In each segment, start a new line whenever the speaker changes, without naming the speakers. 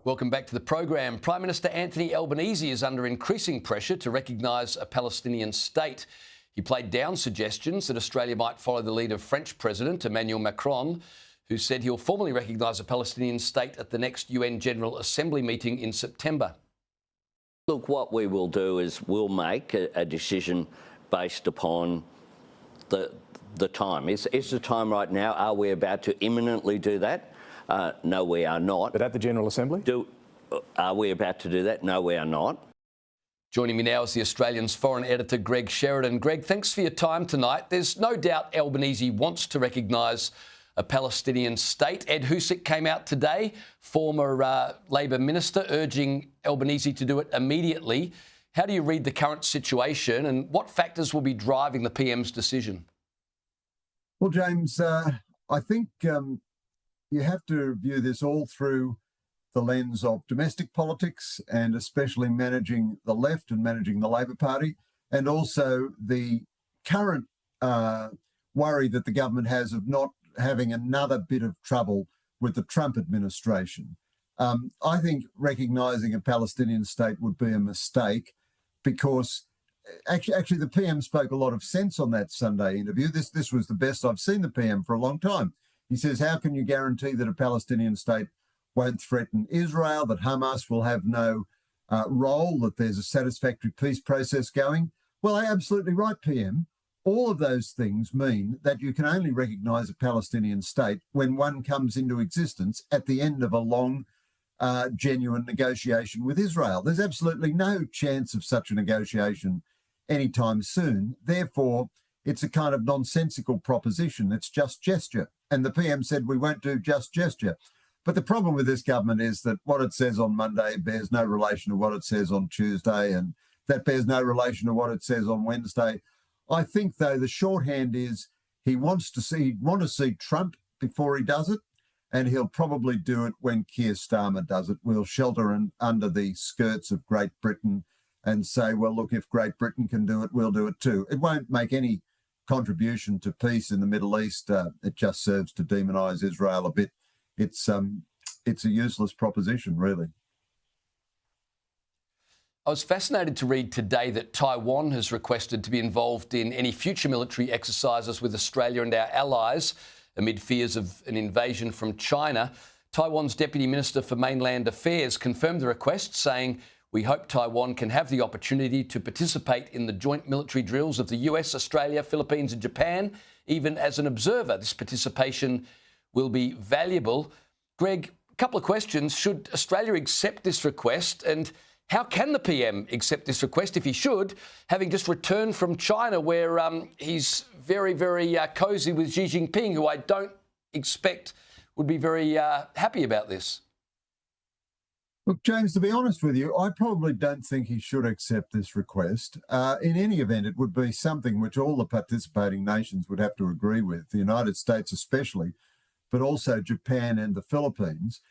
Welcome back to the program. Prime Minister Anthony Albanese is under increasing pressure to recognise a Palestinian state. He played down suggestions that Australia might follow the lead of French President Emmanuel Macron, who said he'll formally recognise a Palestinian state at the next UN General Assembly meeting in September.
Look, what we will do is we'll make a decision based upon the time. Is the time right now? Are we about to imminently do that? No, we are not.
But at the General Assembly?
Are we about to do that? No, we are not.
Joining me now is the Australian's foreign editor, Greg Sheridan. Greg, thanks for your time tonight. There's no doubt Albanese wants to recognise a Palestinian state. Ed Husic came out today, former Labor minister, urging Albanese to do it immediately. How do you read the current situation and what factors will be driving the PM's decision?
Well, James, I think you have to view this all through the lens of domestic politics and especially managing the left and managing the Labor Party, and also the current worry that the government has of not having another bit of trouble with the Trump administration. I think recognising a Palestinian state would be a mistake because actually the PM spoke a lot of sense on that Sunday interview. This was the best I've seen the PM for a long time. He says, how can you guarantee that a Palestinian state won't threaten Israel, that Hamas will have no role, that there's a satisfactory peace process going? Well, absolutely right, PM. All of those things mean that you can only recognise a Palestinian state when one comes into existence at the end of a long, genuine negotiation with Israel. There's absolutely no chance of such a negotiation anytime soon. Therefore, it's a kind of nonsensical proposition. It's just gesture. And the PM said we won't do just gesture. But the problem with this government is that what it says on Monday bears no relation to what it says on Tuesday, and that bears no relation to what it says on Wednesday. I think, though, the shorthand is he'd want to see Trump before he does it, and he'll probably do it when Keir Starmer does it. We'll shelter under the skirts of Great Britain and say, well, look, if Great Britain can do it, we'll do it too. It won't make any contribution to peace in the Middle East. It just serves to demonise Israel a bit. It's a useless proposition, really.
I was fascinated to read today that Taiwan has requested to be involved in any future military exercises with Australia and our allies amid fears of an invasion from China. Taiwan's Deputy Minister for Mainland Affairs confirmed the request, saying, "We hope Taiwan can have the opportunity to participate in the joint military drills of the US, Australia, Philippines and Japan, even as an observer. This participation will be valuable." Greg, a couple of questions. Should Australia accept this request, and how can the PM accept this request if he should, having just returned from China where he's very, very cosy with Xi Jinping, who I don't expect would be very happy about this?
Look, James, to be honest with you, I probably don't think he should accept this request. In any event, it would be something which all the participating nations would have to agree with, the United States especially, but also Japan and the Philippines.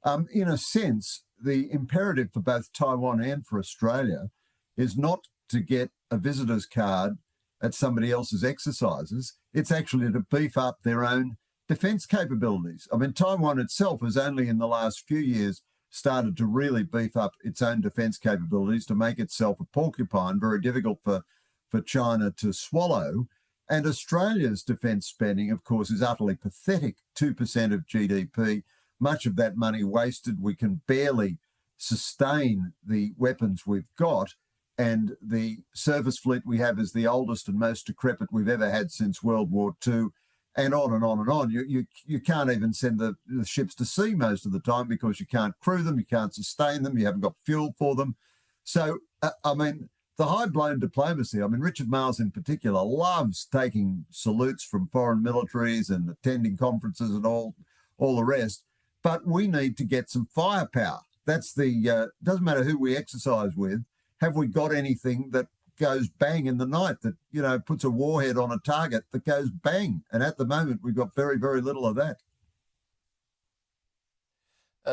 In a sense, the imperative for both Taiwan and for Australia is not to get a visitor's card at somebody else's exercises. It's actually to beef up their own defence capabilities. I mean, Taiwan itself has only in the last few years started to really beef up its own defence capabilities to make itself a porcupine, very difficult for China to swallow. And Australia's defence spending, of course, is utterly pathetic, 2% of GDP, much of that money wasted. We can barely sustain the weapons we've got, and the surface fleet we have is the oldest and most decrepit we've ever had since World War II, and on and on and on. You can't even send the ships to sea most of the time because you can't crew them, you can't sustain them, you haven't got fuel for them. So, I mean, the high-blown diplomacy, I mean, Richard Marles in particular loves taking salutes from foreign militaries and attending conferences and all the rest, but we need to get some firepower. That's doesn't matter who we exercise with. Have we got anything that goes bang in the night, that, you know, puts a warhead on a target that goes bang? And at the moment, we've got very, very little of that.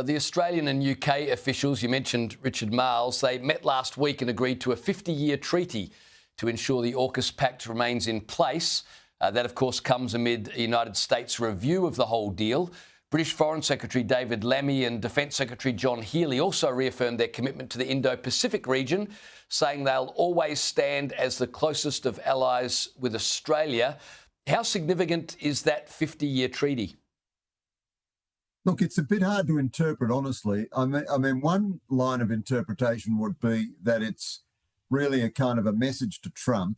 The Australian and UK officials, you mentioned Richard Marles, they met last week and agreed to a 50-year treaty to ensure the AUKUS Pact remains in place. That, of course, comes amid the United States' review of the whole deal. British Foreign Secretary David Lammy and Defence Secretary John Healey also reaffirmed their commitment to the Indo-Pacific region, saying they'll always stand as the closest of allies with Australia. How significant is that 50-year treaty?
Look, it's a bit hard to interpret, honestly. I mean, one line of interpretation would be that it's really a kind of a message to Trump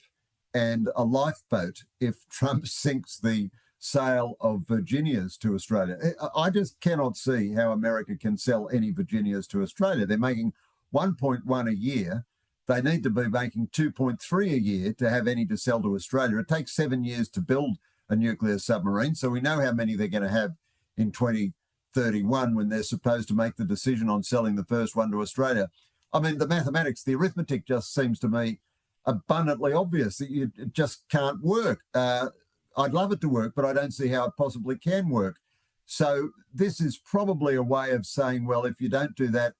and a lifeboat if Trump sinks the sale of Virginias to Australia. I just cannot see how America can sell any Virginias to Australia. They're making 1.1 a year. They need to be making 2.3 a year to have any to sell to Australia. It takes 7 years to build a nuclear submarine, so we know how many they're going to have in 2031 when they're supposed to make the decision on selling the first one to Australia. I mean, the mathematics, the arithmetic just seems to me abundantly obvious that it just can't work. I'd love it to work, but I don't see how it possibly can work. So this is probably a way of saying, well, if you don't do that,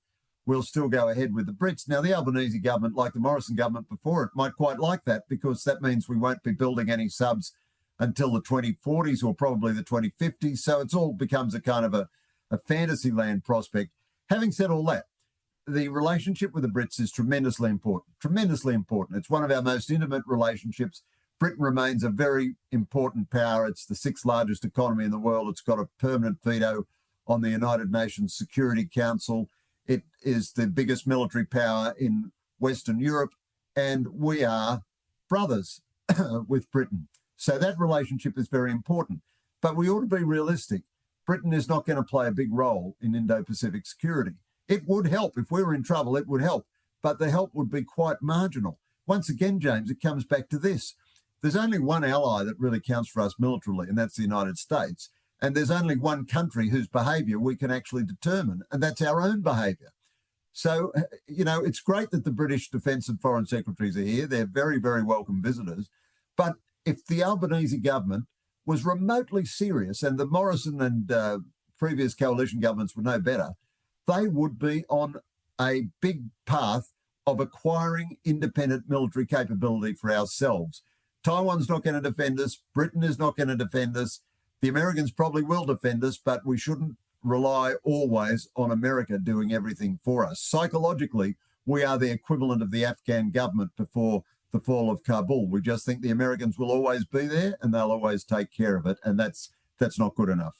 we'll still go ahead with the Brits. Now, the Albanese government, like the Morrison government before it, might quite like that because that means we won't be building any subs until the 2040s or probably the 2050s. So it's all becomes a kind of a fantasy land prospect. Having said all that, the relationship with the Brits is tremendously important, tremendously important. It's one of our most intimate relationships. Britain remains a very important power. It's the 6th largest economy in the world. It's got a permanent veto on the United Nations Security Council. It is the biggest military power in Western Europe, and we are brothers with Britain. So that relationship is very important. But we ought to be realistic. Britain is not going to play a big role in Indo-Pacific security. It would help. If we were in trouble, it would help. But the help would be quite marginal. Once again, James, it comes back to this. There's only one ally that really counts for us militarily, and that's the United States. And there's only one country whose behaviour we can actually determine, and that's our own behaviour. So, you know, it's great that the British Defence and Foreign Secretaries are here. They're very, very welcome visitors. But if the Albanese government was remotely serious, and the Morrison and previous coalition governments were no better, they would be on a big path of acquiring independent military capability for ourselves. Taiwan's not going to defend us. Britain is not going to defend us. The Americans probably will defend us, but we shouldn't rely always on America doing everything for us. Psychologically, we are the equivalent of the Afghan government before the fall of Kabul. We just think the Americans will always be there and they'll always take care of it, and that's not good enough.